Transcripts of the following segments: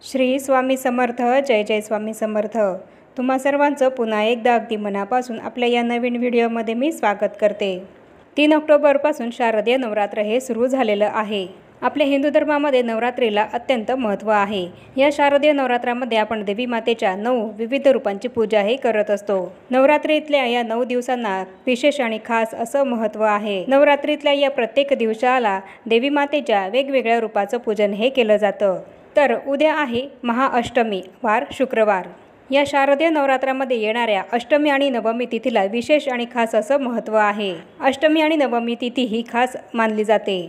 श्री स्वामी समर्थ. जय जय स्वामी समर्थ. तुम्हा सर्वांचं पुन्हा एकदा अगदी मनापासून आपल्या या नवीन व्हिडिओमध्ये मी स्वागत करते. 3 ऑक्टोबरपासून शारदीय नवरात्र हे सुरू झालेलं आहे. आपल्या हिंदू धर्मामध्ये नवरात्रीला अत्यंत महत्त्व आहे. या शारदीय नवरात्रामध्ये आपण देवी मातेच्या 9 विविध रूपांची पूजाही करत असतो. नवरात्रीतल्या या 9 दिवसांना विशेष आणि खास असं महत्त्व आहे. नवरात्रीतल्या या प्रत्येक दिवसाला देवी मातेच्या वेगवेगळ्या रूपाचं पूजन हे केलं जातं. तर उद्या आहे महाअष्टमी, वार शुक्रवार. या शारदीय नवरात्रामध्ये येणाऱ्या अष्टमी आणि नवमी तिथीला विशेष आणि खास असं महत्त्व आहे. अष्टमी आणि नवमी तिथी ही खास मानली जाते.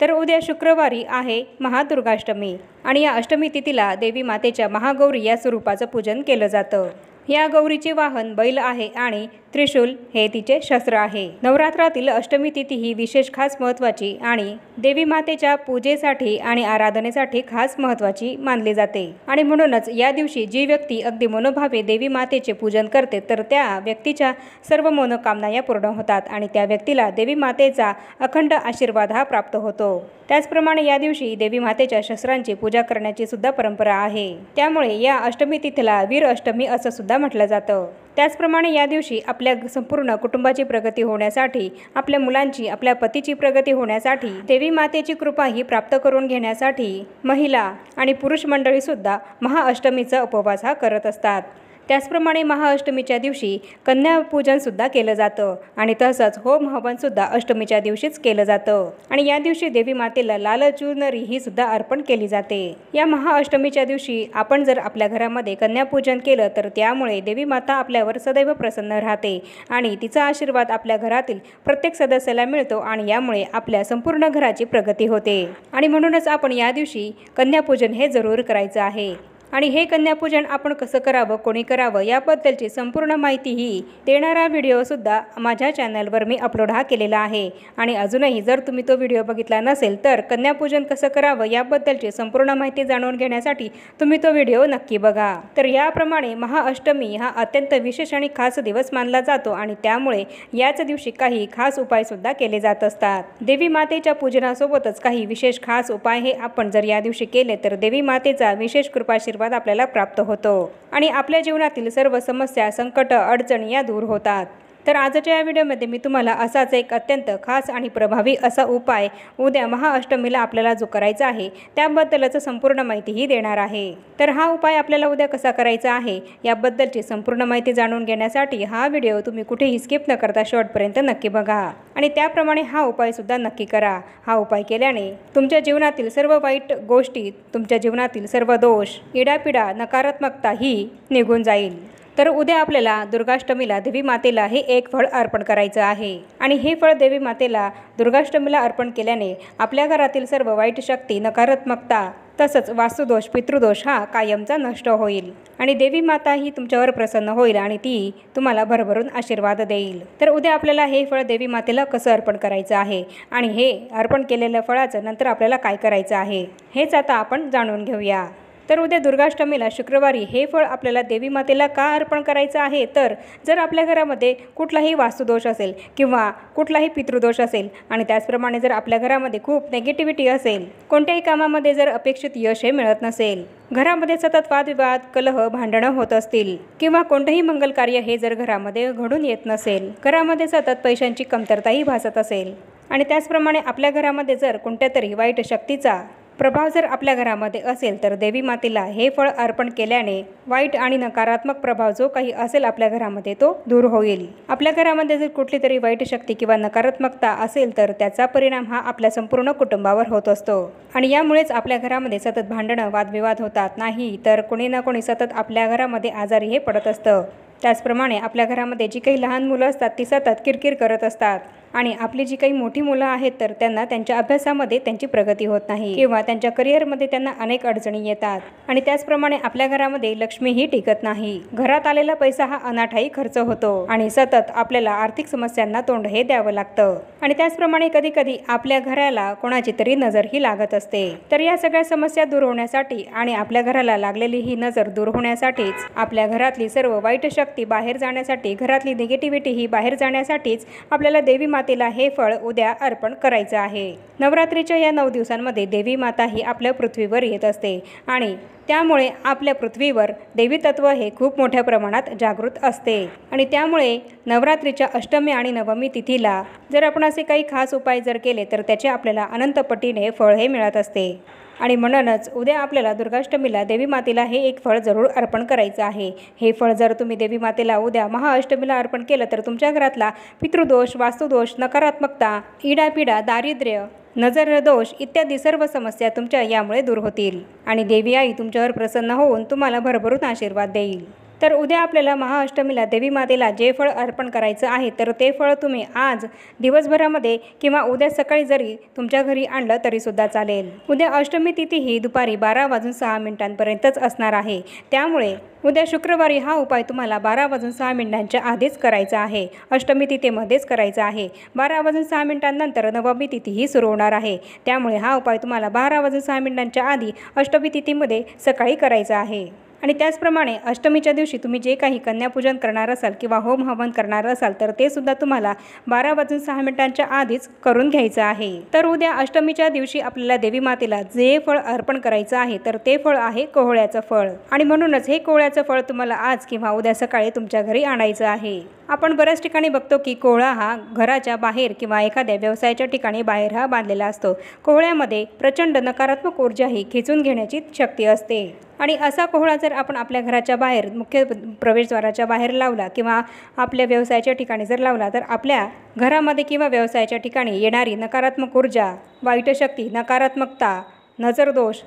तर उद्या शुक्रवारी आहे महादुर्गाष्टमी आणि या अष्टमी तिथीला देवी मातेच्या महागौरी या स्वरूपाचं पूजन केलं जातं. या गौरीचे वाहन बैल आहे आणि त्रिशूल हे तिचे शस्त्र आहे. नवरात्रातील अष्टमी तिथी ही विशेष खास महत्त्वाची आणि देवी मातेच्या पूजेसाठी आणि आराधनेसाठी खास महत्त्वाची मानली जाते. आणि म्हणूनच या दिवशी जी व्यक्ती अगदी मनोभावे देवी मातेचे पूजन करते तर त्या व्यक्तीच्या सर्व मनोकामना या पूर्ण होतात आणि त्या व्यक्तीला देवी मातेचा अखंड आशीर्वाद हा प्राप्त होतो. त्याचप्रमाणे या दिवशी देवी मातेच्या शस्त्रांची पूजा करण्याची सुद्धा परंपरा आहे. त्यामुळे या अष्टमी तिथीला वीर अष्टमी असं सुद्धा म्हटलं जातं. त्याचप्रमाणे या दिवशी आपल्या संपूर्ण कुटुंबाची प्रगती होण्यासाठी, आपल्या मुलांची, आपल्या पतीची प्रगती होण्यासाठी, देवी मातेची कृपा ही प्राप्त करून घेण्यासाठी महिला आणि पुरुष मंडळीसुद्धा महाअष्टमीचा उपवास हा करत असतात. त्याचप्रमाणे महाअष्टमीच्या दिवशी कन्यापूजनसुद्धा केलं जातं आणि तसंच होम हवनसुद्धा अष्टमीच्या दिवशीच केलं जातं. आणि या दिवशी देवी मातेला लाल चुनरी ही सुद्धा अर्पण केली जाते. या महाअष्टमीच्या दिवशी आपण जर आपल्या घरामध्ये कन्यापूजन केलं तर त्यामुळे देवी माता आपल्यावर सदैव प्रसन्न राहते आणि तिचा आशीर्वाद आपल्या घरातील प्रत्येक सदस्याला मिळतो आणि यामुळे आपल्या संपूर्ण घराची प्रगती होते. आणि म्हणूनच आपण या दिवशी कन्यापूजन हे जरूर करायचं आहे. आणि हे कन्यापूजन आपण कसं करावं, कोणी करावं याबद्दलची संपूर्ण माहिती ही देणारा व्हिडिओसुद्धा माझ्या चॅनलवर मी अपलोड हा केलेला आहे. आणि अजूनही जर तुम्ही तो व्हिडिओ बघितला नसेल तर कन्यापूजन कसं करावं याबद्दलची संपूर्ण माहिती जाणून घेण्यासाठी तुम्ही तो व्हिडिओ नक्की बघा. तर याप्रमाणे महाअष्टमी हा अत्यंत विशेष आणि खास दिवस मानला जातो आणि त्यामुळे याच दिवशी काही खास उपायसुद्धा केले जात असतात. देवी मातेच्या पूजनासोबतच काही विशेष खास उपाय हे आपण जर या दिवशी केले तर देवी मातेचा विशेष कृपाशीर्वाद आपल्याला प्राप्त होतो आणि आपल्या जीवनातील सर्व समस्या, संकट, अडचणी या दूर होतात. तर आजच्या या व्हिडिओमध्ये मी तुम्हाला असाच एक अत्यंत खास आणि प्रभावी असा उपाय उद्या महाअष्टमीला आपल्याला जो करायचा आहे त्याबद्दलच संपूर्ण माहितीही देणार आहे. तर हा उपाय आपल्याला उद्या कसा करायचा आहे याबद्दलची संपूर्ण माहिती जाणून घेण्यासाठी हा व्हिडिओ तुम्ही कुठेही स्किप न करता शेवटपर्यंत नक्की बघा आणि त्याप्रमाणे हा उपायसुद्धा नक्की करा. हा उपाय केल्याने तुमच्या जीवनातील सर्व वाईट गोष्टी, तुमच्या जीवनातील सर्व दोष, इडापिडा, नकारात्मकता ही निघून जाईल. तर उद्या आपल्याला दुर्गाष्टमीला देवी मातेला हे एक फळ अर्पण करायचं आहे आणि हे फळ देवी मातेला दुर्गाष्टमीला अर्पण केल्याने आपल्या घरातील सर्व वाईट शक्ती, नकारात्मकता तसंच वास्तुदोष, पितृदोष हा कायमचा नष्ट होईल आणि देवी माता ही तुमच्यावर प्रसन्न होईल आणि ती तुम्हाला भरभरून आशीर्वाद देईल. तर उद्या आपल्याला हे फळ देवी मातेला कसं अर्पण करायचं आहे आणि हे अर्पण केलेल्या फळाचं नंतर आपल्याला काय करायचं आहे हेच आता आपण जाणून घेऊया. तर उद्या दुर्गाष्टमीला शुक्रवारी हे फळ आपल्याला देवी मातेला का अर्पण करायचं आहे तर जर आपल्या घरामध्ये कुठलाही वास्तुदोष असेल किंवा कुठलाही पितृदोष असेल आणि त्याचप्रमाणे जर आपल्या घरामध्ये खूप नेगेटिव्हिटी असेल, कोणत्याही कामामध्ये जर अपेक्षित यश हे मिळत नसेल, घरामध्ये सतत वादविवाद, कलह, भांडणं होत असतील किंवा कोणतंही मंगल कार्य हे जर घरामध्ये घडून येत नसेल, घरामध्ये सतत पैशांची कमतरताही भासत असेल आणि त्याचप्रमाणे आपल्या घरामध्ये जर कोणत्या तरी वाईट शक्तीचा प्रभाव जर आपल्या घरामध्ये असेल तर देवी मातेला हे फळ अर्पण केल्याने वाईट आणि नकारात्मक प्रभाव जो काही असेल आपल्या घरामध्ये तो दूर होईल. आपल्या घरामध्ये जर कुठली तरी वाईट शक्ती किंवा नकारात्मकता असेल तर त्याचा परिणाम हा आपल्या संपूर्ण कुटुंबावर होत असतो आणि यामुळेच आपल्या घरामध्ये सतत भांडणं, वादविवाद होतात. नाही तर कोणी ना कोणी सतत आपल्या घरामध्ये आजारी हे पडत असतं. त्याचप्रमाणे आपल्या घरामध्ये जी काही लहान मुलं असतात ती सतत किरकिर करत असतात आणि आपली जी काही मोठी मुलं आहेत तर त्यांना त्यांच्या अभ्यासामध्ये त्यांची प्रगती होत नाही किंवा त्यांच्या करिअरमध्ये त्यांना अनेक अडचणी येतात आणि त्याचप्रमाणे आपल्या घरामध्ये लक्ष्मीही टिकत नाही. घरात आलेला पैसा हा अनाठाई खर्च होतो आणि सतत आपल्याला आर्थिक समस्यांना तोंड हे द्यावं लागतं आणि त्याचप्रमाणे कधी कधी आपल्या घराला कोणाची तरी नजर ही लागत असते. तर या सगळ्या समस्या दूर होण्यासाठी आणि आपल्या घराला लागलेली ही नजर दूर होण्यासाठीच, आपल्या घरातली सर्व वाईट शक्ती बाहेर जाण्यासाठी, घरातली निगेटिव्हिटी ही बाहेर जाण्यासाठीच आपल्याला देवी मातेला हे फळ उद्या अर्पण करायचं आहे। नवरात्रीच्या या 9 दिवसांमध्ये देवी माता ही आपल्या पृथ्वीवर येत असते आणि त्यामुळे आपल्या पृथ्वीवर देवी तत्व हे खूप मोठ्या प्रमाणात जागृत असते आणि त्यामुळे नवरात्रीच्या अष्टमी आणि नवमी तिथीला जर आपण असे काही खास उपाय जर केले तर त्याचे आपल्याला अनंत पटीने फळ हे मिळत असते। आणि म्हणूनच उद्या आपल्याला दुर्गाष्टमीला देवी मातेला हे एक फळ जरूर अर्पण करायचं आहे। हे फळ जर तुम्ही देवी मातेला उद्या महाअष्टमीला अर्पण केलं तर तुमच्या घरातला पितृदोष, वास्तुदोष, नकारात्मकता, इडापिडा, दारिद्र्य, नजर दोष इत्यादी सर्व समस्या तुमच्या यामुळे दूर होतील आणि देवी आई तुमच्यावर प्रसन्न होऊन तुम्हाला भरभरून आशीर्वाद देईल। तर उद्या आपल्याला महाअष्टमीला देवी मातेला जे फळ अर्पण करायचं आहे तर ते फळ तुम्ही आज दिवसभरामध्ये किंवा उद्या सकाळी जरी तुमच्या घरी आणलं तरीसुद्धा चालेल। उद्या अष्टमी तिथी ही दुपारी 12:06 असणार आहे, त्यामुळे उद्या शुक्रवारी हा उपाय तुम्हाला 12:06 आधीच करायचा आहे। अष्टमी तिथीमध्येच करायचा आहे। 12:06 नवमी तिथी ही सुरू होणार आहे, त्यामुळे हा उपाय तुम्हाला 12:06 आधी अष्टमी तिथीमध्ये सकाळी करायचा आहे। आणि त्याचप्रमाणे अष्टमीच्या दिवशी तुम्ही जे काही कन्यापूजन करणार असाल किंवा होम हवन करणार असाल तर ते सुद्धा तुम्हाला 12:06 आधीच करून घ्यायचं आहे। तर उद्या अष्टमीच्या दिवशी आपल्याला देवी मातेला जे फळ अर्पण करायचं आहे तर ते फळ आहे कोहळ्याचं फळ आणि म्हणूनच हे कोहळ्याचं फळ तुम्हाला आज किंवा उद्या सकाळी तुमच्या घरी आणायचं आहे। आपण बऱ्याच ठिकाणी बघतो की कोहळा हा घराच्या बाहेर किंवा एखाद्या व्यवसायाच्या ठिकाणी बाहेर हा बांधलेला असतो। कोहळ्यामध्ये प्रचंड नकारात्मक ऊर्जा ही खेचून घेण्याची शक्ती असते आणि असा कोहळा जर आपण आपल्या घराच्या बाहेर मुख्य प्रवेशद्वाराच्या बाहेर लावला किंवा आपल्या व्यवसायाच्या ठिकाणी जर लावला तर आपल्या घरामध्ये किंवा व्यवसायाच्या ठिकाणी येणारी नकारात्मक ऊर्जा, वाईट शक्ती, नकारात्मकता, नजरदोष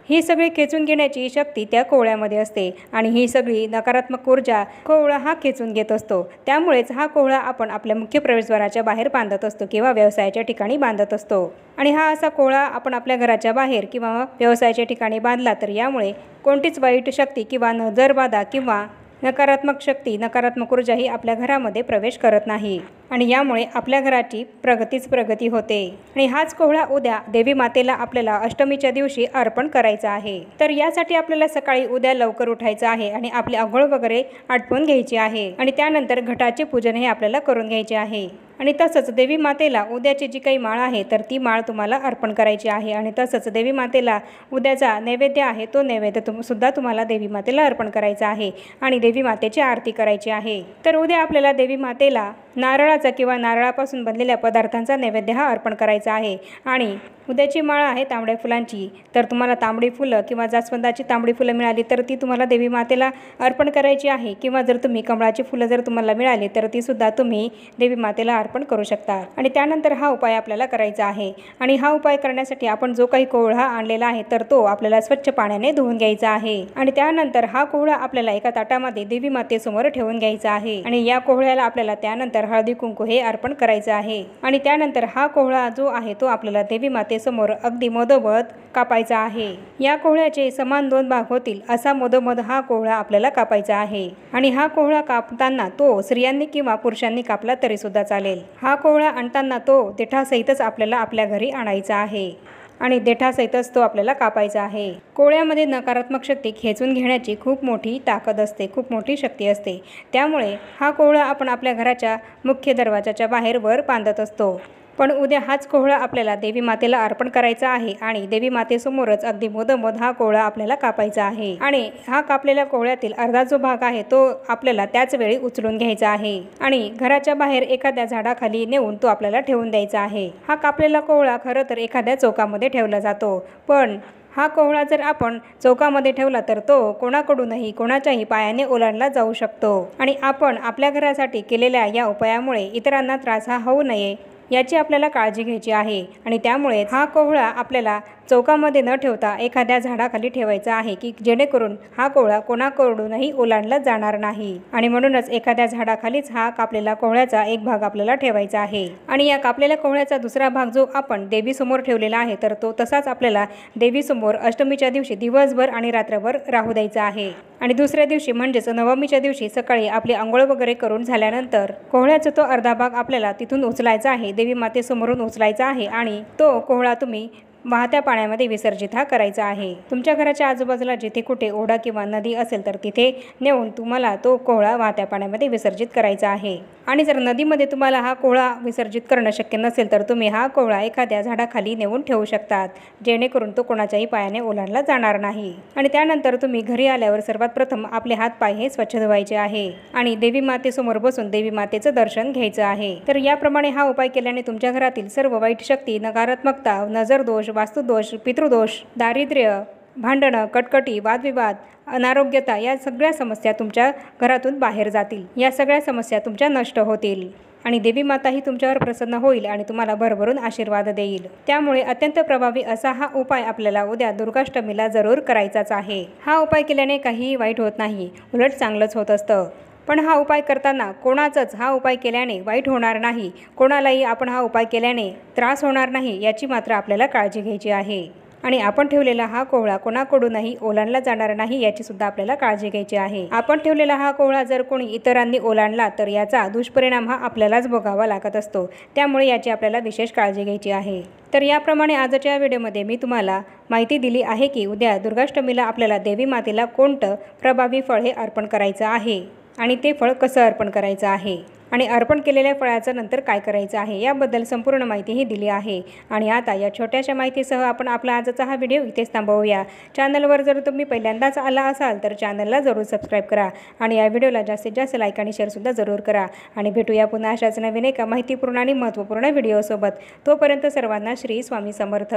ही सगळी खेचून घेण्याची शक्ती त्या कोहळ्यामध्ये असते आणि ही सगळी नकारात्मक ऊर्जा कोहळा हा खेचून घेत असतो। त्यामुळेच हा कोहळा आपण आपल्या मुख्य प्रवेशद्वाराच्या बाहेर बांधत असतो किंवा व्यवसायाच्या ठिकाणी बांधत असतो आणि हा असा कोहळा आपण आपल्या घराच्या बाहेर किंवा व्यवसायाच्या ठिकाणी बांधला तर यामुळे कोणतीच वाईट शक्ती किंवा नजरबाधा किंवा नकारात्मक शक्ती, नकारात्मक ऊर्जा ही आपल्या घरामध्ये प्रवेश करत नाही आणि यामुळे आपल्या घराची प्रगती होते आणि हाच कोहळा उद्या देवी मातेला आपल्याला अष्टमीच्या दिवशी अर्पण करायचा आहे। तर यासाठी आपल्याला सकाळी उद्या लवकर उठायचं आहे आणि आपली आंघोळ वगैरे आटपून घ्यायची आहे आणि त्यानंतर घटाचे पूजन हे आपल्याला करून घ्यायचे आहे आणि तसंच देवी मातेला उद्याची जी काही माळ आहे तर ती माळ तुम्हाला अर्पण करायची आहे आणि तसंच देवी मातेला उद्याचा नैवेद्य आहे तो नैवेद्य सुद्धा तुम्हाला देवी मातेला अर्पण करायचा आहे आणि देवी मातेची आरती करायची आहे। तर उद्या आपल्याला देवी मातेला नारळाचा किंवा नारळापासून बनलेल्या पदार्थांचा नैवेद्य हा अर्पण करायचा आहे आणि उद्याची माळ आहे तांबड्या फुलांची, तर तुम्हाला तांबडी फुलं किंवा जास्वंदाची तांबडी फुलं मिळाली तर ती तुम्हाला देवी मातेला अर्पण करायची आहे किंवा जर तुम्ही कमळाची फुलं जर तुम्हाला मिळाली तर ती सुद्धा तुम्ही देवी मातेला अर्पण करू शकता आणि त्यानंतर हा उपाय आपल्याला करायचा आहे आणि हा उपाय करण्यासाठी आपण जो काही कोहळा आणलेला आहे तर तो आपल्याला स्वच्छ पाण्याने धुवून घ्यायचा आहे आणि त्यानंतर हा कोहळा आपल्याला एका ताटामध्ये देवी मातेसमोर ठेवून घ्यायचा आहे आणि या कोहळ्याला आपल्याला त्यानंतर हळदी कुंकू हे अर्पण करायचं आहे आणि त्यानंतर हा कोहळा जो आहे तो आपल्याला देवी मातेसमोर अगदी मधोमध कापायचा आहे। या कोहळ्याचे समान 2 भाग होतील असा मधोमध हा कोहळा आपल्याला कापायचा आहे आणि हा कोहळा कापताना तो स्त्रियांनी किंवा पुरुषांनी कापला तरी सुद्धा चालेल। हा कोहळा आणताना तो देठासहितच आपल्याला आपल्या घरी आणायचा आहे आणि देठासहितच तो आपल्याला कापायचा आहे। कोहळ्यामध्ये नकारात्मक शक्ती खेचून घेण्याची खूप मोठी ताकद असते, खूप मोठी शक्ती असते, त्यामुळे हा कोहळा आपण आपल्या घराच्या मुख्य दरवाजाच्या बाहेर वर बांधत असतो। पण उद्या हाच कोहळा आपल्याला देवी मातेला अर्पण करायचा आहे आणि देवी मातेसमोरच अगदी मधोमध हा कोहळा आपल्याला कापायचा आहे आणि हा कापलेल्या कोहळ्यातील अर्धा जो भाग आहे तो आपल्याला त्याच वेळी उचलून घ्यायचा आहे आणि घराच्या बाहेर एखाद्या झाडाखाली नेऊन तो आपल्याला ठेवून द्यायचा आहे। हा कापलेला कोहळा खरं तर एखाद्या चौकामध्ये ठेवला जातो, पण हा कोहळा जर आपण चौकामध्ये ठेवला तर तो कोणाकडूनही कोणाच्याही पायाने ओलांडला जाऊ शकतो आणि आपण आपल्या घरासाठी केलेल्या या उपायामुळे इतरांना त्रास हा होऊ नये याची आपल्याला काळजी घ्यायची आहे आणि त्यामुळे हा कोहळा आपल्याला चौकामध्ये न ठेवता एखाद्या झाडाखाली ठेवायचा आहे की जेणेकरून हा कोहळा कोणाकडूनही ओलांडला जाणार नाही आणि म्हणूनच एखाद्या झाडाखालीच हा कापलेला कोहळ्याचा एक भाग आपल्याला ठेवायचा आहे आणि या कापलेल्या कोहळ्याचा दुसरा भाग जो आपण देवीसमोर ठेवलेला आहे तर तो तसाच आपल्याला देवीसमोर अष्टमीच्या दिवशी दिवसभर आणि रात्रभर राहू द्यायचा आहे आणि दुसऱ्या दिवशी म्हणजेच नवमीच्या दिवशी सकाळी आपली आंघोळ वगैरे करून झाल्यानंतर कोहळ्याचा तो अर्धा भाग आपल्याला तिथून उचलायचा आहे, देवी मातेसमोरून उचलायचा आहे आणि तो कोहळा तुम्ही वाहत्या पाण्यामध्ये विसर्जित करायचा आहे। तुमच्या घराच्या आजूबाजूला जिथे कुठे ओढा किंवा नदी असेल तर तिथे नेऊन तुम्हाला तो कोहळा वाहत्या पाण्यामध्ये विसर्जित करायचा आहे। आणि जर नदीमध्ये तुम्हाला हा कोहळा विसर्जित करणं शक्य नसेल तर तुम्ही हा कोहळा एखाद्या झाडाखाली नेऊन ठेवू शकतात, जेणेकरून तो कोणाच्याही पायाने ओलांडला जाणार नाही। आणि त्यानंतर तुम्ही घरी आल्यावर सर्वात प्रथम आपले हात पाय हे स्वच्छ धुवायचे आहे आणि देवी मातेसमोर बसून देवी मातेचं दर्शन घ्यायचं आहे। तर याप्रमाणे हा उपाय केल्याने तुमच्या घरातील सर्व वाईट शक्ती, नकारात्मकता, नजरदोष, वास्तुदोष, पितृदोष, दारिद्र्य, भांडणं, कटकटी, वादविवाद, अनारोग्यता या सगळ्या समस्या तुमच्या घरातून बाहेर जातील। या सगळ्या समस्या तुमच्या नष्ट होतील आणि देवी माताही तुमच्यावर प्रसन्न होईल आणि तुम्हाला भरभरून आशीर्वाद देईल। त्यामुळे अत्यंत प्रभावी असा हा उपाय आपल्याला उद्या दुर्गाष्टमीला जरूर करायचाच आहे। हा उपाय केल्याने काहीही वाईट होत नाही, उलट चांगलंच होत असतं। पण हा उपाय करताना कोणाचंच हा उपाय केल्याने वाईट होणार नाही, कोणालाही आपण हा उपाय केल्याने त्रास होणार नाही याची मात्र आपल्याला काळजी घ्यायची आहे। आणि आपण ठेवलेला हा कोहळा कोणाकडूनही ओलांडला जाणार नाही याची सुद्धा आपल्याला काळजी घ्यायची आहे। आपण ठेवलेला हा कोहळा जर कोणी इतरांनी ओलांडला तर याचा दुष्परिणाम हा आपल्यालाच भोगावा लागत असतो, त्यामुळे याची आपल्याला विशेष काळजी घ्यायची आहे। तर याप्रमाणे आजच्या व्हिडिओमध्ये मी तुम्हाला माहिती दिली आहे की उद्या दुर्गाष्टमीला आपल्याला देवी मातेला कोणतं प्रभावी फळ हे अर्पण करायचं आहे आणि ते फळ कसं अर्पण करायचं आहे आणि अर्पण केलेल्या फळाचं नंतर काय करायचं आहे याबद्दल संपूर्ण माहितीही दिली आहे। आणि आता या छोट्याशा माहितीसह आपण आपला आजचा हा व्हिडिओ इथेच थांबवूया। चॅनलवर जर तुम्ही पहिल्यांदाच आला असाल तर चॅनलला जरूर सबस्क्राईब करा आणि या व्हिडिओला जास्तीत जास्त लाईक आणि शेअरसुद्धा जरूर करा आणि भेटूया पुन्हा अशाच नवीन एका माहितीपूर्ण आणि महत्त्वपूर्ण व्हिडिओसोबत। तोपर्यंत सर्वांना श्री स्वामी समर्थ।